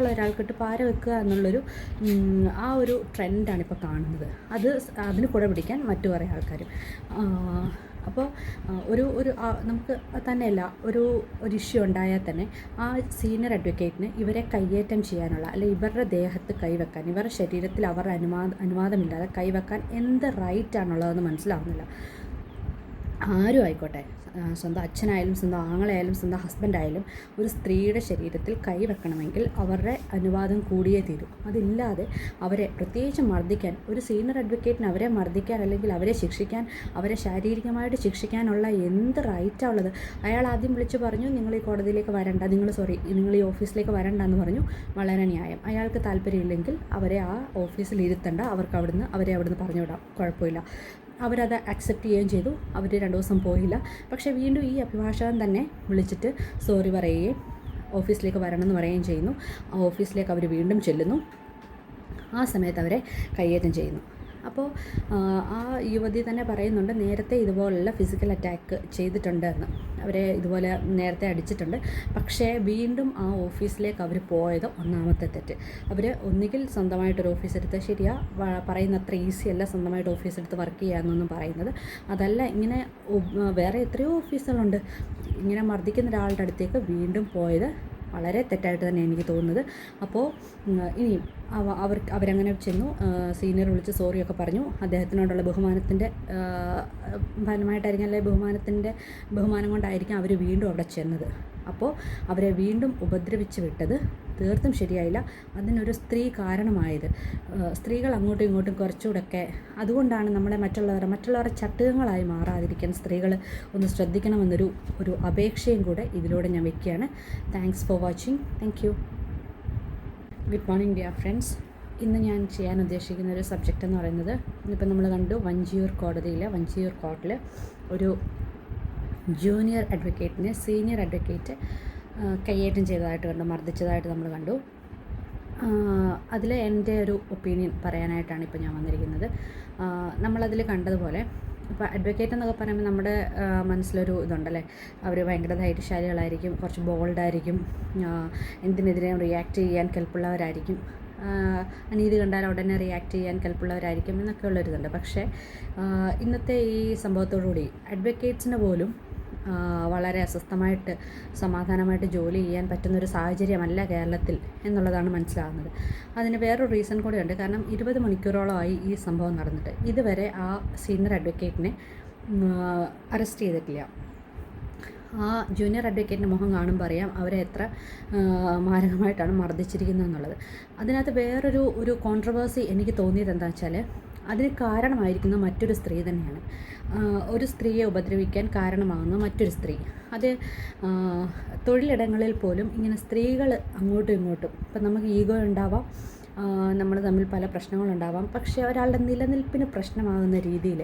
പ്രായമുള്ള ഒരാൾക്കിട്ട് പാര വെക്കുക എന്നുള്ളൊരു ആ ഒരു ട്രെൻഡാണ് ഇപ്പോൾ കാണുന്നത്. അതിന് കുട പിടിക്കാൻ മറ്റു കുറേ ആൾക്കാരും. അപ്പോൾ നമുക്ക് തന്നെയല്ല ഒരു ഇഷ്യൂ ഉണ്ടായാൽ തന്നെ ആ സീനിയർ അഡ്വക്കേറ്റിന് ഇവരെ കയ്യേറ്റം ചെയ്യാനുള്ള, അല്ലെങ്കിൽ ഇവരുടെ ദേഹത്ത് കൈവെക്കാൻ, ഇവരുടെ ശരീരത്തിൽ അവരുടെ അനുവാദമില്ലാതെ കൈവെക്കാൻ എന്ത് റൈറ്റാണുള്ളതെന്ന് മനസ്സിലാവുന്നില്ല. ആരും ആയിക്കോട്ടെ, സ്വന്തം അച്ഛനായാലും സ്വന്തം ആങ്ങളായാലും സ്വന്തം ഹസ്ബൻഡായാലും ഒരു സ്ത്രീയുടെ ശരീരത്തിൽ കൈവെക്കണമെങ്കിൽ അവരുടെ അനുവാദം കൂടിയേ തീരും. അതില്ലാതെ അവരെ പ്രത്യേകിച്ച് മർദ്ദിക്കാൻ, ഒരു സീനിയർ അഡ്വക്കേറ്റിന് അവരെ മർദ്ദിക്കാൻ അല്ലെങ്കിൽ അവരെ ശിക്ഷിക്കാൻ, അവരെ ശാരീരികമായിട്ട് ശിക്ഷിക്കാനുള്ള എന്ത് റൈറ്റാണ് ഉള്ളത്? അയാൾ ആദ്യം വിളിച്ച് പറഞ്ഞു നിങ്ങൾ ഈ കോടതിയിലേക്ക് വരണ്ട, നിങ്ങൾ ഈ ഓഫീസിലേക്ക് വരണ്ട എന്ന് പറഞ്ഞു. വളരെ ന്യായം. അയാൾക്ക് താല്പര്യമില്ലെങ്കിൽ അവരെ ആ ഓഫീസിൽ ഇരുത്തണ്ട, അവരെ അവിടുന്ന് പറഞ്ഞു വിടാം, കുഴപ്പമില്ല. അവരത് അക്സെപ്റ്റ് ചെയ്യുകയും ചെയ്തു. അവർ 2 ദിവസം പോയില്ല. പക്ഷേ വീണ്ടും ഈ അഭിഭാഷകൻ തന്നെ വിളിച്ചിട്ട് സോറി പറയുകയും ഓഫീസിലേക്ക് വരണമെന്ന് പറയുകയും ചെയ്യുന്നു. ആ ഓഫീസിലേക്ക് അവർ വീണ്ടും ചെല്ലുന്നു. ആ സമയത്ത് അവരെ കയ്യേറ്റം ചെയ്യുന്നു. അപ്പോൾ ആ യുവതി തന്നെ പറയുന്നുണ്ട് നേരത്തെ ഇതുപോലുള്ള ഫിസിക്കൽ അറ്റാക്ക് ചെയ്തിട്ടുണ്ട് എന്ന്, അവരെ ഇതുപോലെ നേരത്തെ അടിച്ചിട്ടുണ്ട്. പക്ഷേ വീണ്ടും ആ ഓഫീസിലേക്ക് അവർ പോയത് ഒന്നാമത്തെ തെറ്റ്. അവർ ഒന്നുകിൽ സ്വന്തമായിട്ടൊരു ഓഫീസ് എടുത്ത്, ശരിയാ പറയുന്ന അത്ര ഈസി അല്ല സ്വന്തമായിട്ട് ഓഫീസ് എടുത്ത് വർക്ക് ചെയ്യാമെന്നൊന്നും പറയുന്നത്. അതല്ല, ഇങ്ങനെ വേറെ എത്രയോ ഓഫീസുകളുണ്ട്. ഇങ്ങനെ മർദ്ദിക്കുന്ന ഒരാളുടെ അടുത്തേക്ക് വീണ്ടും പോയത് വളരെ തെറ്റായിട്ട് തന്നെ എനിക്ക് തോന്നുന്നത്. അപ്പോൾ ഇനി അവരങ്ങനെ ചെന്നു, സീനിയർ വിളിച്ച് സോറിയൊക്കെ പറഞ്ഞു. അദ്ദേഹത്തിനോടുള്ള ബഹുമാനത്തിൻ്റെ ഫലമായിട്ടായിരിക്കും, അല്ലെങ്കിൽ ബഹുമാനം കൊണ്ടായിരിക്കും അവർ വീണ്ടും അവിടെ ചെന്നത്. അപ്പോൾ അവരെ വീണ്ടും ഉപദ്രവിച്ച് വിട്ടത് തീർത്തും ശരിയായില്ല. അതിനൊരു സ്ത്രീ കാരണമായത്. സ്ത്രീകൾ അങ്ങോട്ടും ഇങ്ങോട്ടും കുറച്ചുകൂടെയൊക്കെ, അതുകൊണ്ടാണ് മറ്റുള്ളവരുടെ ചട്ടുകങ്ങളായി മാറാതിരിക്കാൻ സ്ത്രീകൾ ഒന്ന് ശ്രദ്ധിക്കണമെന്നൊരു അപേക്ഷയും കൂടെ ഇതിലൂടെ ഞാൻ വെക്കുകയാണ്. Thanks for watching. Thank you. Good morning dear friends. ഇന്ന് ഞാൻ ചെയ്യാൻ ഉദ്ദേശിക്കുന്ന ഒരു സബ്ജക്റ്റ് എന്ന് പറയുന്നത്, ഇന്നിപ്പോൾ നമ്മൾ കണ്ടു വഞ്ചിയൂർ കോർട്ടിൽ ഒരു ജൂനിയർ അഡ്വക്കേറ്റിനെ സീനിയർ അഡ്വക്കേറ്റ് കയ്യേറ്റം ചെയ്തതായിട്ട് കണ്ടു, മർദ്ദിച്ചതായിട്ട് നമ്മൾ കണ്ടു. അതിൽ എൻ്റെ ഒരു ഒപ്പീനിയൻ പറയാനായിട്ടാണ് ഇപ്പോൾ ഞാൻ വന്നിരിക്കുന്നത്. നമ്മളതിൽ കണ്ടതുപോലെ ഇപ്പോൾ അഡ്വക്കേറ്റ് എന്നൊക്കെ പറയുമ്പോൾ നമ്മുടെ മനസ്സിലൊരു ഇതുണ്ടല്ലേ, അവർ ഭയങ്കര ധൈര്യശാലികളായിരിക്കും, കുറച്ച് ബോൾഡായിരിക്കും, എന്തിനെതിരെയും റിയാക്ട് ചെയ്യാൻ കെൽപ്പുള്ളവരായിരിക്കും, അനീതി കണ്ടാൽ ഉടനെ റിയാക്ട് ചെയ്യാൻ കെൽപ്പുള്ളവരായിരിക്കും എന്നൊക്കെ ഉള്ളൊരിതുണ്ട്. പക്ഷേ ഇന്നത്തെ ഈ സംഭവത്തോടുകൂടി അഡ്വക്കേറ്റ്സിന് പോലും വളരെ അസ്വസ്ഥമായിട്ട് സമാധാനമായിട്ട് ജോലി ചെയ്യാൻ പറ്റുന്നൊരു സാഹചര്യമല്ല കേരളത്തിൽ എന്നുള്ളതാണ് മനസ്സിലാകുന്നത്. അതിന് വേറൊരു റീസൺ കൂടെയുണ്ട്. കാരണം 20 മണിക്കൂറോളമായി ഈ സംഭവം നടന്നിട്ട് ഇതുവരെ ആ സീനിയർ അഡ്വക്കേറ്റിനെ അറസ്റ്റ് ചെയ്തിട്ടില്ല. ആ ജൂനിയർ അഡ്വക്കേറ്റിൻ്റെ മുഖം കാണുമ്പോൾ അറിയാം അവരെ എത്ര മാരകമായിട്ടാണ് മർദ്ദിച്ചിരിക്കുന്നത് എന്നുള്ളത്. അതിനകത്ത് വേറൊരു കോൺട്രവേഴ്സി എനിക്ക് തോന്നിയത് എന്താണെന്ന് വെച്ചാൽ, അതിന് കാരണമായിരിക്കുന്ന മറ്റൊരു സ്ത്രീ തന്നെയാണ്. ഒരു സ്ത്രീയെ ഉപദ്രവിക്കാൻ കാരണമാകുന്ന മറ്റൊരു സ്ത്രീ. അത് തൊഴിലിടങ്ങളിൽ പോലും ഇങ്ങനെ സ്ത്രീകൾ അങ്ങോട്ടും ഇങ്ങോട്ടും, ഇപ്പം നമുക്ക് ഈഗോ ഉണ്ടാവാം, നമ്മൾ തമ്മിൽ പല പ്രശ്നങ്ങളുണ്ടാവാം, പക്ഷേ ഒരാളുടെ നിലനിൽപ്പിന് പ്രശ്നമാകുന്ന രീതിയിൽ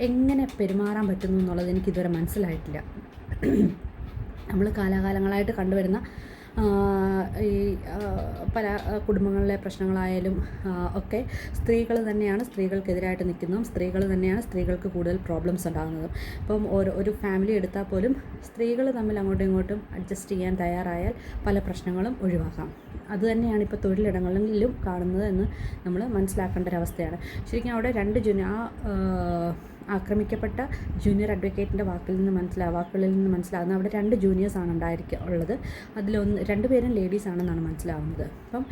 എങ്ങനെ പെരുമാറാൻ പറ്റുന്നു എന്നുള്ളത് എനിക്കിതുവരെ മനസ്സിലായിട്ടില്ല. നമ്മൾ കാലാകാലങ്ങളായിട്ട് കണ്ടുവരുന്ന ഈ പല കുടുംബങ്ങളിലെ പ്രശ്നങ്ങളായാലും ഒക്കെ സ്ത്രീകൾക്കെതിരായിട്ട് നിൽക്കുന്നതും സ്ത്രീകൾ തന്നെയാണ് സ്ത്രീകൾക്ക് കൂടുതൽ പ്രോബ്ലംസ് ഉണ്ടാകുന്നതും. ഇപ്പം ഒരു ഫാമിലി എടുത്താൽ പോലും സ്ത്രീകൾ തമ്മിൽ അങ്ങോട്ടും ഇങ്ങോട്ടും അഡ്ജസ്റ്റ് ചെയ്യാൻ തയ്യാറായാൽ പല പ്രശ്നങ്ങളും ഒഴിവാക്കാം. അതുതന്നെയാണ് ഇപ്പോൾ തൊഴിലിടങ്ങളിലും കാണുന്നത് എന്ന് നമ്മൾ മനസ്സിലാക്കേണ്ട ഒരവസ്ഥയാണ്. ശരിക്കും അവിടെ ആക്രമിക്കപ്പെട്ട ജൂനിയർ അഡ്വക്കേറ്റിൻ്റെ വാക്കുകളിൽ നിന്ന് മനസ്സിലാകുന്നത് അവിടെ 2 ജൂനിയേഴ്സാണ് ഉള്ളത്. അതിൽ 2 പേരും ലേഡീസ് ആണെന്നാണ് മനസ്സിലാവുന്നത്. അപ്പം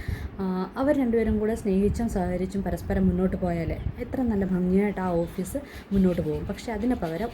അവർ 2 പേരും കൂടെ സ്നേഹിച്ചും സഹകരിച്ചും പരസ്പരം മുന്നോട്ട് പോയാൽ എത്ര നല്ല ഭംഗിയായിട്ട് ആ ഓഫീസ് മുന്നോട്ട് പോകും. പക്ഷേ അതിന് പകരം